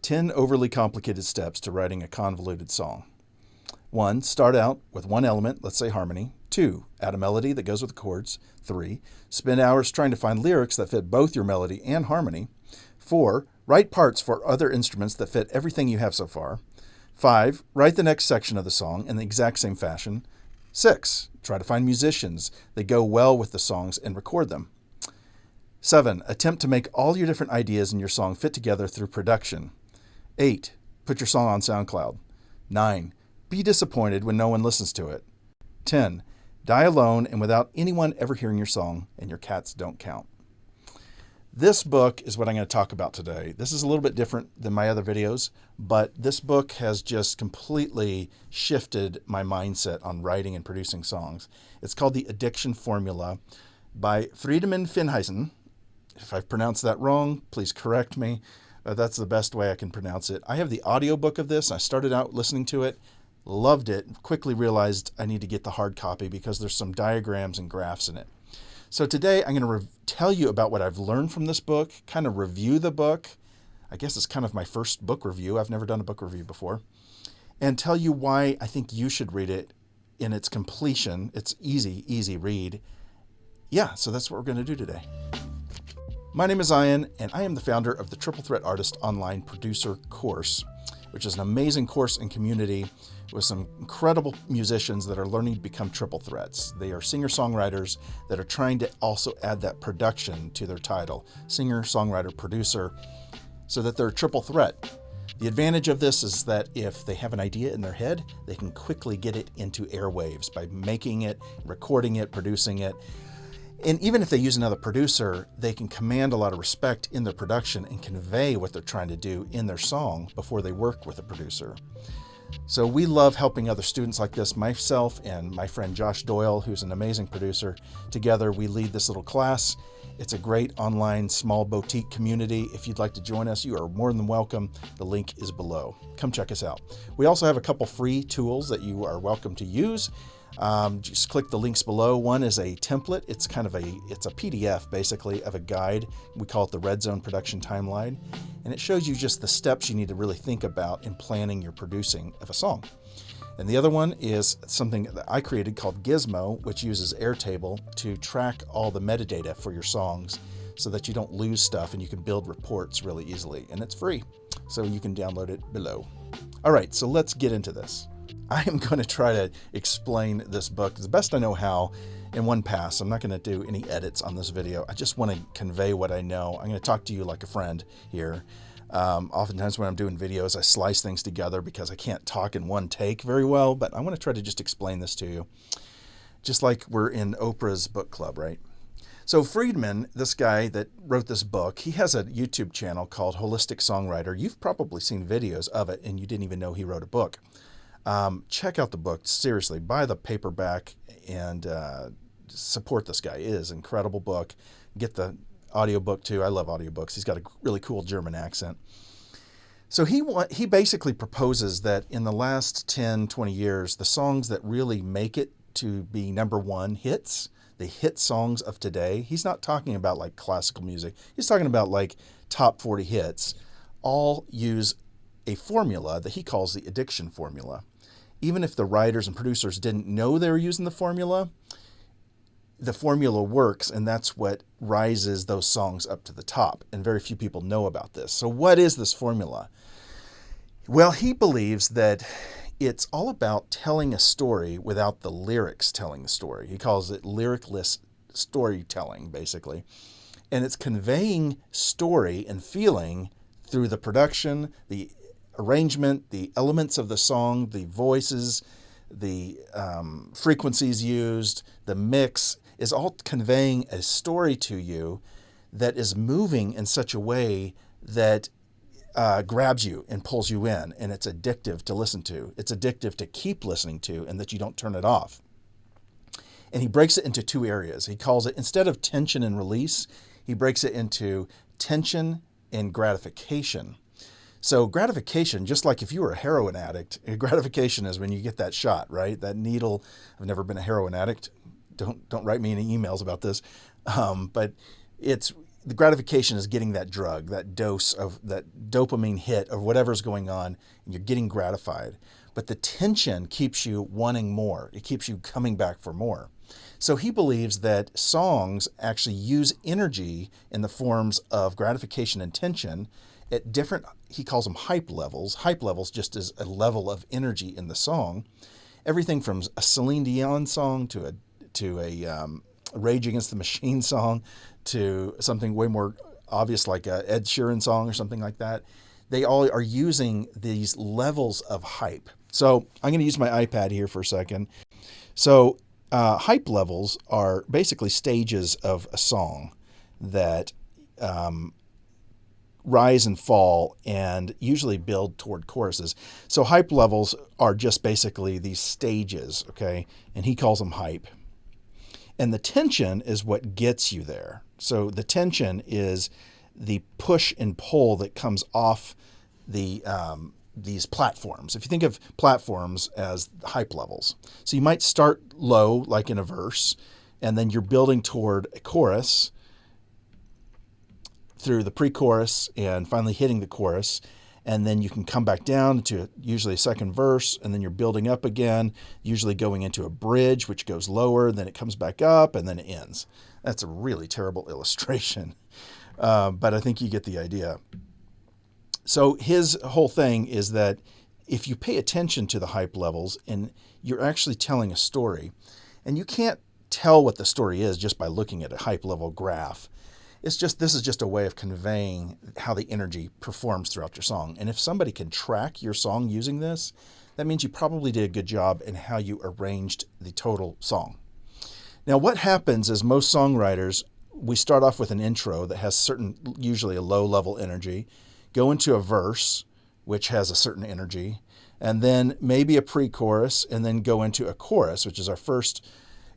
10 overly complicated steps to writing a convoluted song. 1. Start out with one element, let's say harmony. 2. Add a melody that goes with the chords. 3. Spend hours trying to find lyrics that fit both your melody and harmony. 4. Write parts for other instruments that fit everything you have so far. 5. Write the next section of the song in the exact same fashion. 6. Try to find musicians that go well with the songs and record them. 7. Attempt to make all your different ideas in your song fit together through production. 8. Put your song on SoundCloud. 9. Be disappointed when no one listens to it. 10. Die alone and without anyone ever hearing your song, and your cats don't count. This book is what I'm going to talk about today. This is a little bit different than my other videos, but this book has just completely shifted my mindset on writing and producing songs. It's called The Addiction Formula by Friedemann Finheisen. If I've pronounced that wrong, please correct me. That's the best way I can pronounce it. I have the audiobook of this. I started out listening to it, loved it, quickly realized I need to get the hard copy because there's some diagrams and graphs in it. So today I'm going to tell you about what I've learned from this book, kind of review the book. I guess it's kind of my first book review. I've never done a book review before. And tell you why I think you should read it in its completion. It's easy read. Yeah, so that's what we're going to do today. My name is Ian, and I am the founder of the Triple Threat Artist Online Producer course, which is an amazing course and community with some incredible musicians that are learning to become triple threats. They are singer-songwriters that are trying to also add that production to their title, singer, songwriter, producer, so that they're a triple threat. The advantage of this is that if they have an idea in their head, they can quickly get it into airwaves by making it, recording it, producing it. And even if they use another producer, they can command a lot of respect in their production and convey what they're trying to do in their song before they work with a producer. So we love helping other students like this. Myself and my friend Josh Doyle, who's an amazing producer, together we lead this little class. It's a great online small boutique community. If you'd like to join us, you are more than welcome. The link is below. Come check us out. We also have a couple free tools that you are welcome to use. Just click the links below. One is a template. It's a PDF basically of a guide. We call it the Red Zone Production Timeline. And it shows you just the steps you need to really think about in planning your producing of a song. And the other one is something that I created called Gizmo, which uses Airtable to track all the metadata for your songs so that you don't lose stuff and you can build reports really easily. And it's free, so you can download it below. All right, so let's get into this. I am going to try to explain this book the best I know how in one pass. I'm not going to do any edits on this video. I just want to convey what I know. I'm going to talk to you like a friend here. Oftentimes when I'm doing videos, I slice things together because I can't talk in one take very well, but I want to try to just explain this to you, just like we're in Oprah's book club, right? So Friedman, this guy that wrote this book, he has a YouTube channel called Holistic Songwriter. You've probably seen videos of it and you didn't even know he wrote a book. Check out the book, seriously, buy the paperback and support this guy. It is an incredible book. Get the audiobook too. I love audiobooks. He's got a really cool German accent. So he basically proposes that in the last 10, 20 years, the songs that really make it to be number one hits, the hit songs of today, he's not talking about like classical music. He's talking about like top 40 hits, all use a formula that he calls the addiction formula. Even if the writers and producers didn't know they were using the formula works, and that's what rises those songs up to the top. And very few people know about this. So what is this formula? Well, he believes that it's all about telling a story without the lyrics telling the story. He calls it lyricless storytelling, basically. And it's conveying story and feeling through the production, the arrangement, the elements of the song, the voices, the frequencies used, the mix is all conveying a story to you that is moving in such a way that grabs you and pulls you in, and it's addictive to listen to. It's addictive to keep listening to, and that you don't turn it off. And he breaks it into two areas. He calls it, instead of tension and release, he breaks it into tension and gratification. So gratification, just like if you were a heroin addict, gratification is when you get that shot, right? That needle. I've never been a heroin addict. Don't write me any emails about this. But it's the gratification is getting that drug, that dose of that dopamine hit of whatever's going on, and you're getting gratified. But the tension keeps you wanting more. It keeps you coming back for more. So he believes that songs actually use energy in the forms of gratification and tension at different, he calls them hype levels. Hype levels just is a level of energy in the song. Everything from a Celine Dion song to a Rage Against the Machine song to something way more obvious like a Ed Sheeran song or something like that. They all are using these levels of hype. So I'm going to use my iPad here for a second. So hype levels are basically stages of a song that rise and fall and usually build toward choruses. So hype levels are just basically these stages, okay? And he calls them hype. And the tension is what gets you there. So the tension is the push and pull that comes off these platforms. If you think of platforms as hype levels. So you might start low, like in a verse, and then you're building toward a chorus through the pre-chorus and finally hitting the chorus. And then you can come back down to usually a second verse, and then you're building up again, usually going into a bridge, which goes lower, then it comes back up, and then it ends. That's a really terrible illustration, but I think you get the idea. So his whole thing is that if you pay attention to the hype levels, and you're actually telling a story, and you can't tell what the story is just by looking at a hype level graph. This is just a way of conveying how the energy performs throughout your song. And if somebody can track your song using this, that means you probably did a good job in how you arranged the total song. Now, what happens is most songwriters, we start off with an intro that has usually a low level energy, go into a verse, which has a certain energy, and then maybe a pre-chorus, and then go into a chorus, which is our first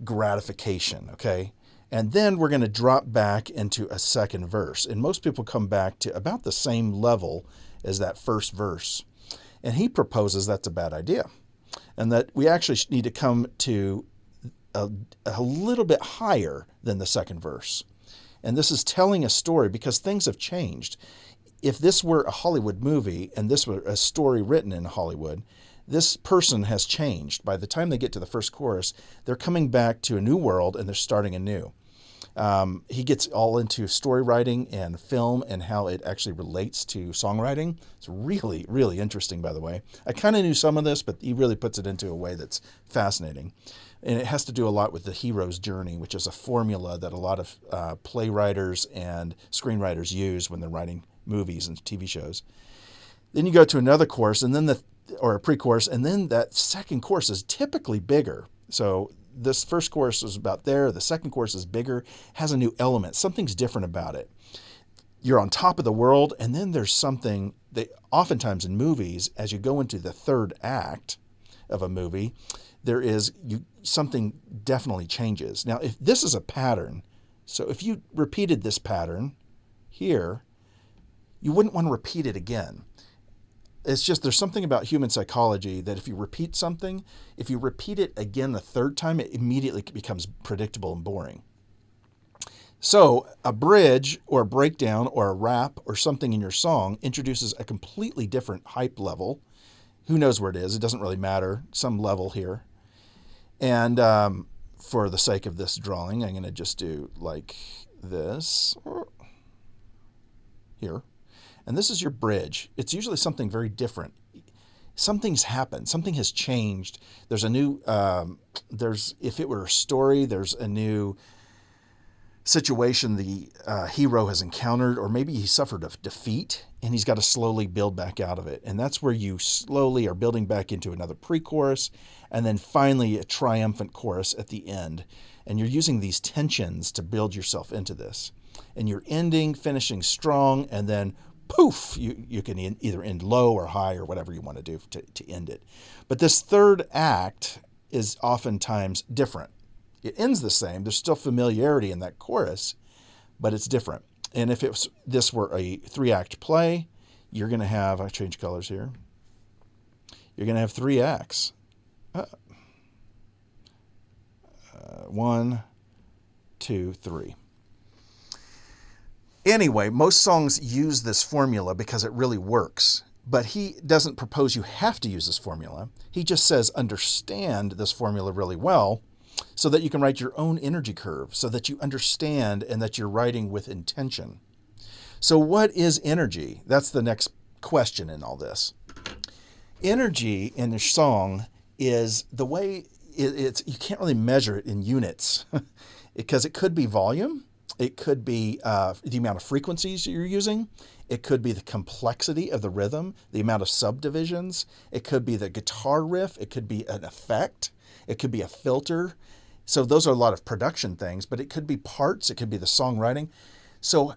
gratification, okay? And then we're going to drop back into a second verse. And most people come back to about the same level as that first verse. And he proposes that's a bad idea, and that we actually need to come to a little bit higher than the second verse. And this is telling a story because things have changed. If this were a Hollywood movie and this were a story written in Hollywood, this person has changed. By the time they get to the first chorus, they're coming back to a new world and they're starting anew. He gets all into story writing and film and how it actually relates to songwriting. It's really, really interesting, by the way. I kind of knew some of this, but he really puts it into a way that's fascinating. And it has to do a lot with the hero's journey, which is a formula that a lot of playwriters and screenwriters use when they're writing movies and TV shows. Then you go to another chorus, and then or a pre-chorus, and then that second chorus is typically bigger. So this first chorus was about there. The second chorus is bigger, has a new element. Something's different about it. You're on top of the world, and then there's something that oftentimes in movies, as you go into the third act of a movie, something definitely changes. Now, if this is a pattern, so if you repeated this pattern here, you wouldn't want to repeat it again. It's just there's something about human psychology that if you repeat something, if you repeat it again the third time, it immediately becomes predictable and boring. So a bridge or a breakdown or a rap or something in your song introduces a completely different hype level. Who knows where it is? It doesn't really matter. Some level here. And for the sake of this drawing, I'm going to just do like this here. And this is your bridge. It's usually something very different. Something's happened. Something has changed. There's a new, if it were a story, there's a new situation the hero has encountered, or maybe he suffered a defeat and he's got to slowly build back out of it. And that's where you slowly are building back into another pre-chorus and then finally a triumphant chorus at the end. And you're using these tensions to build yourself into this. And you're finishing strong, and then poof, you can either end low or high or whatever you want to do to end it. But this third act is oftentimes different. It ends the same. There's still familiarity in that chorus, but it's different. And if this were a 3-act play, you're going to have, I change colors here, you're going to have 3 acts. 1, 2, 3. Anyway, most songs use this formula because it really works. But he doesn't propose you have to use this formula. He just says understand this formula really well so that you can write your own energy curve, so that you understand and that you're writing with intention. So what is energy? That's the next question in all this. Energy in a song is the way it's you can't really measure it in units because it could be volume. It could be the amount of frequencies you're using. It could be the complexity of the rhythm, the amount of subdivisions. It could be the guitar riff. It could be an effect. It could be a filter. So those are a lot of production things, but it could be parts. It could be the songwriting. So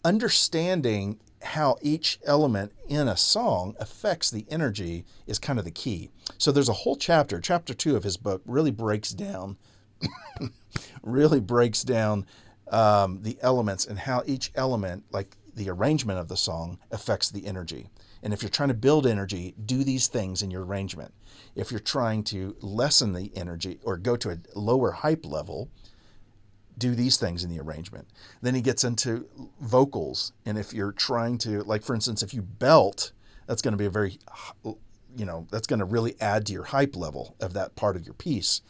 understanding how each element in a song affects the energy is kind of the key. So there's a whole chapter 2 of his book really breaks down the elements and how each element, like the arrangement of the song, affects the energy. And if you're trying to build energy, do these things in your arrangement. If you're trying to lessen the energy or go to a lower hype level, do these things in the arrangement. Then he gets into vocals. And if you're trying to, like, for instance, if you belt, that's going to be a very, that's going to really add to your hype level of that part of your piece.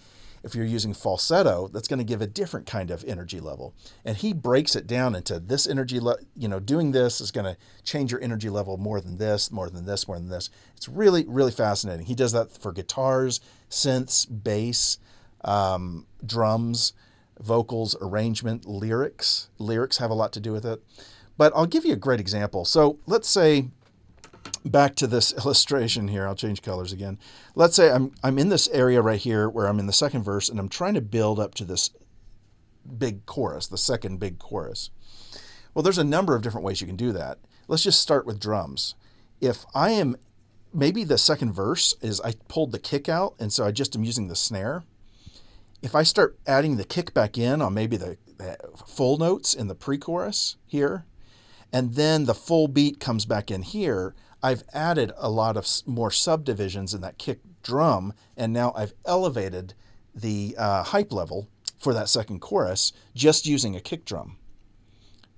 If you're using falsetto, that's going to give a different kind of energy level. And he breaks it down into this energy, doing this is going to change your energy level more than this, more than this, more than this. It's really, really fascinating. He does that for guitars, synths, bass, drums, vocals, arrangement, lyrics. Lyrics have a lot to do with it. But I'll give you a great example. So let's say, back to this illustration here, I'll change colors again. Let's say I'm in this area right here where I'm in the second verse and I'm trying to build up to this big chorus, the second big chorus. Well, there's a number of different ways you can do that. Let's just start with drums. If I am, maybe the second verse is I pulled the kick out and so I just am using the snare. If I start adding the kick back in on maybe the full notes in the pre-chorus here, and then the full beat comes back in here, I've added a lot of more subdivisions in that kick drum, and now I've elevated the hype level for that second chorus just using a kick drum.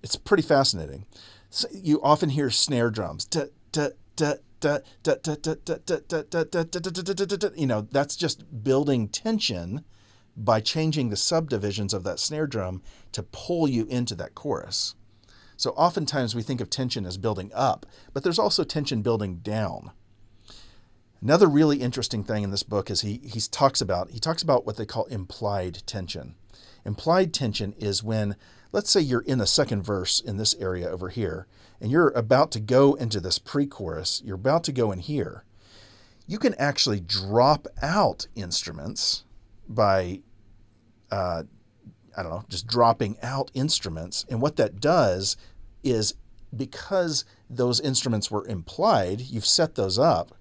It's pretty fascinating. So you often hear snare drums. That's just building tension by changing the subdivisions of that snare drum to pull you into that chorus. So oftentimes we think of tension as building up, but there's also tension building down. Another really interesting thing in this book is he talks about what they call implied tension. Implied tension is when, let's say you're in the second verse in this area over here, and you're about to go into this pre-chorus, you're about to go in here. You can actually drop out instruments by, just dropping out instruments. And what that does is, because those instruments were implied, you've set those up,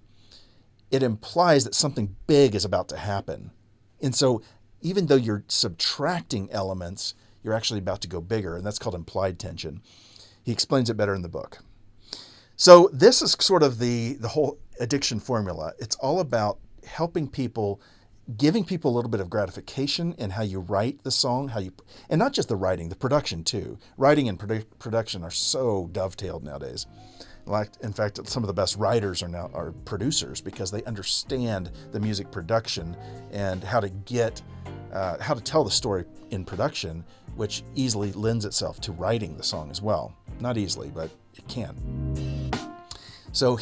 it implies that something big is about to happen. And so even though you're subtracting elements, you're actually about to go bigger, and that's called implied tension. He explains it better in the book. So this is sort of the whole addiction formula. It's all about helping people, giving people a little bit of gratification in how you write the song, and not just the writing, the production too. Writing and production are so dovetailed nowadays. In fact, some of the best writers are producers because they understand the music production and how to tell the story in production, which easily lends itself to writing the song as well. Not easily, but it can. So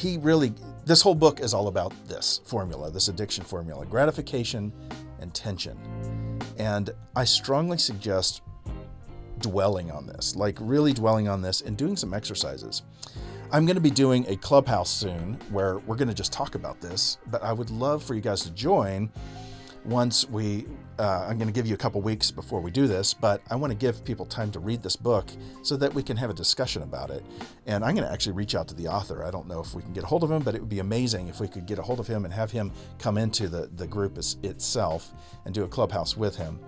this whole book is all about this formula, this addiction formula, gratification and tension. And I strongly suggest dwelling on this, like really dwelling on this and doing some exercises. I'm going to be doing a clubhouse soon where we're going to just talk about this, but I would love for you guys to join once I'm going to give you a couple weeks before we do this, but I want to give people time to read this book so that we can have a discussion about it. And I'm going to actually reach out to the author. I don't know if we can get a hold of him, but it would be amazing if we could get a hold of him and have him come into the group itself and do a clubhouse with him.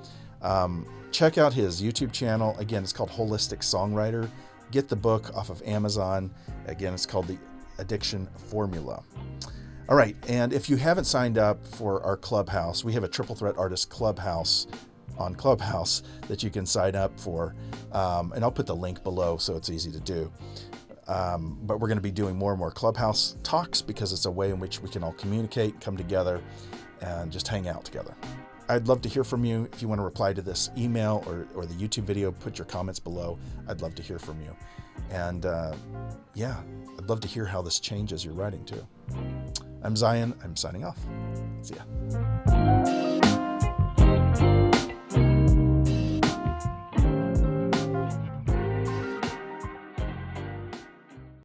Check out his YouTube channel. Again, it's called Holistic Songwriter. Get the book off of Amazon. Again, it's called The Addiction Formula. All right, and if you haven't signed up for our clubhouse, we have a Triple Threat Artist Clubhouse on Clubhouse that you can sign up for. And I'll put the link below so it's easy to do. But we're going to be doing more and more Clubhouse talks because it's a way in which we can all communicate, come together, and just hang out together. I'd love to hear from you. If you want to reply to this email or the YouTube video, put your comments below. I'd love to hear from you. And yeah, I'd love to hear how this changes your writing too. I'm Zion. I'm signing off. See ya.